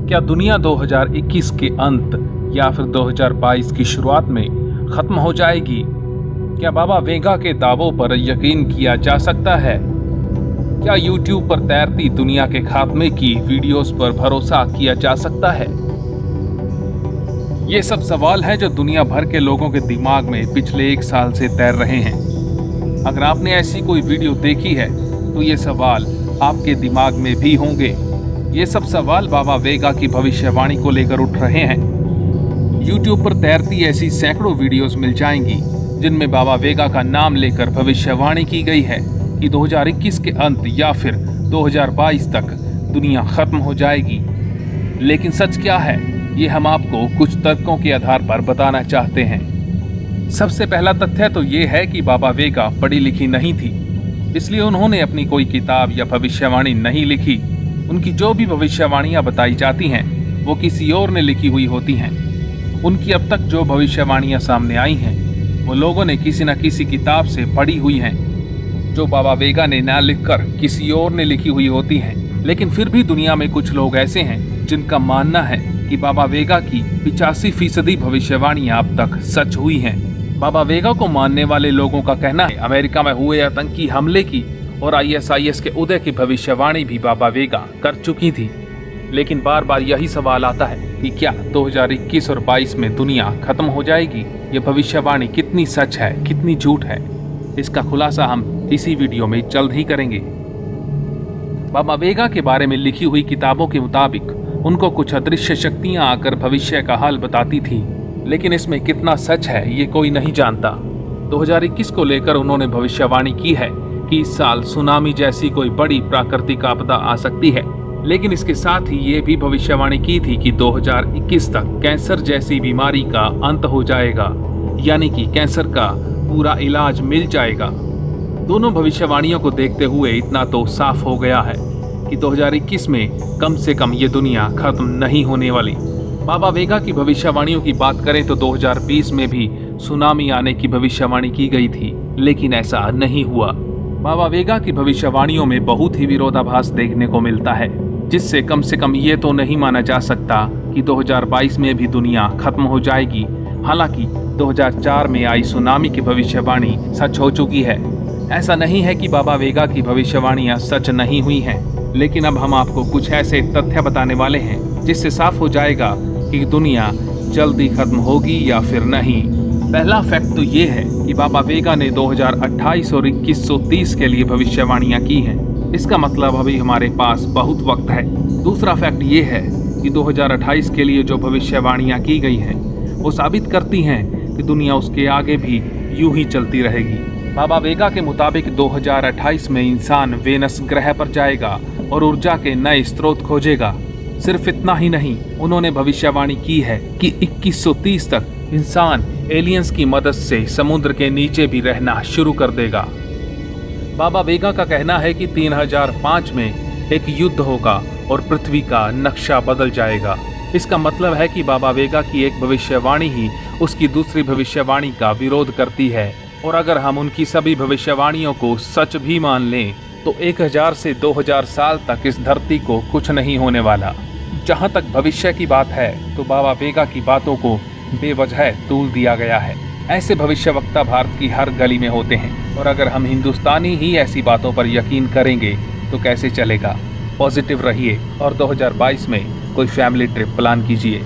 क्या दुनिया 2021 के अंत या फिर 2022 की शुरुआत में खत्म हो जाएगी? क्या बाबा वेगा के दावों पर यकीन किया जा सकता है? क्या YouTube पर तैरती दुनिया के खात्मे की वीडियोस पर भरोसा किया जा सकता है? ये सब सवाल हैं जो दुनिया भर के लोगों के दिमाग में पिछले 1 साल से तैर रहे हैं। अगर आपने ऐसी कोई वीडियो देखी है तो ये सवाल आपके दिमाग में भी होंगे। ये सब सवाल बाबा वेगा की भविष्यवाणी को लेकर उठ रहे हैं। YouTube पर तैरती ऐसी सैकड़ों वीडियोस मिल जाएंगी जिनमें बाबा वेगा का नाम लेकर भविष्यवाणी की गई है कि 2021 के अंत या फिर 2022 तक दुनिया खत्म हो जाएगी। लेकिन सच क्या है, ये हम आपको कुछ तर्कों के आधार पर बताना चाहते हैं। सबसे पहला तथ्य तो ये है कि बाबा वेगा पढ़ी लिखी नहीं थी, इसलिए उन्होंने अपनी कोई किताब या भविष्यवाणी नहीं लिखी। उनकी जो भी भविष्यवाणियां बताई जाती हैं वो किसी और ने लिखी हुई होती हैं। उनकी अब तक जो भविष्यवाणियां सामने आई हैं वो लोगों ने किसी न किसी किताब से पढ़ी हुई हैं, जो बाबा वेगा ने ना लिखकर किसी और ने लिखी हुई होती हैं। लेकिन फिर भी दुनिया में कुछ लोग ऐसे हैं जिनका मानना है कि बाबा वेगा की 85% भविष्यवाणियां अब तक सच हुई हैं। बाबा वेगा को मानने वाले लोगों का कहना है अमेरिका में हुए आतंकी हमले की और ISIS के उदय की भविष्यवाणी भी बाबा वेगा कर चुकी थी। लेकिन बार बार यही सवाल आता है कि क्या 2021 और 22 में दुनिया खत्म हो जाएगी? ये भविष्यवाणी कितनी सच है, कितनी झूठ है, इसका खुलासा हम इसी वीडियो में जल्द ही करेंगे। बाबा वेगा के बारे में लिखी हुई किताबों के मुताबिक उनको कुछ अदृश्य शक्तियां आकर भविष्य का हाल बताती थी, लेकिन इसमें कितना सच है ये कोई नहीं जानता। 2021 को लेकर उन्होंने भविष्यवाणी की है कि इस साल सुनामी जैसी कोई बड़ी प्राकृतिक आपदा आ सकती है। लेकिन इसके साथ ही ये भी भविष्यवाणी की थी कि 2021 तक कैंसर जैसी बीमारी का अंत हो जाएगा, यानी कि कैंसर का पूरा इलाज मिल जाएगा। दोनों भविष्यवाणियों को देखते हुए इतना तो साफ हो गया है कि 2021 में कम से कम ये दुनिया खत्म नहीं होने वाली। बाबा वेगा की भविष्यवाणियों की बात करें तो 2020 में भी सुनामी आने की भविष्यवाणी की गई थी, लेकिन ऐसा नहीं हुआ। बाबा वेगा की भविष्यवाणियों में बहुत ही विरोधाभास देखने को मिलता है, जिससे कम से कम ये तो नहीं माना जा सकता कि 2022 में भी दुनिया खत्म हो जाएगी। हालांकि 2004 में आई सुनामी की भविष्यवाणी सच हो चुकी है। ऐसा नहीं है कि बाबा वेगा की भविष्यवाणियां सच नहीं हुई हैं, लेकिन अब हम आपको कुछ ऐसे तथ्य बताने वाले हैं जिससे साफ हो जाएगा कि दुनिया जल्दी खत्म होगी या फिर नहीं। पहला फैक्ट तो ये है कि बाबा वेगा ने 2028 और 2130 के लिए भविष्यवाणियां की हैं। इसका मतलब अभी हमारे पास बहुत वक्त है। दूसरा फैक्ट ये है कि 2028 के लिए जो भविष्यवाणियां की गई हैं वो साबित करती हैं कि दुनिया उसके आगे भी यूं ही चलती रहेगी। बाबा वेगा के मुताबिक 2028 में इंसान वेनस ग्रह पर जाएगा और ऊर्जा के नए स्रोत खोजेगा। सिर्फ इतना ही नहीं, उन्होंने भविष्यवाणी की है कि 2130 तक इंसान एलियंस की मदद से समुद्र के नीचे भी रहना शुरू कर देगा। बाबा वेगा का कहना है कि 3005 में एक युद्ध होगा और पृथ्वी का नक्शा बदल जाएगा। इसका मतलब है कि बाबा वेगा की एक भविष्यवाणी ही उसकी दूसरी भविष्यवाणी का विरोध करती है। और अगर हम उनकी सभी भविष्यवाणियों को सच भी मान लें तो 1000 से 2000 साल तक इस धरती को कुछ नहीं होने वाला। जहां तक भविष्य की बात है तो बाबा वेगा की बातों को बेवजह तूल दिया गया है। ऐसे भविष्यवक्ता भारत की हर गली में होते हैं, और अगर हम हिंदुस्तानी ही ऐसी बातों पर यकीन करेंगे तो कैसे चलेगा। पॉजिटिव रहिए और 2022 में कोई फैमिली ट्रिप प्लान कीजिए।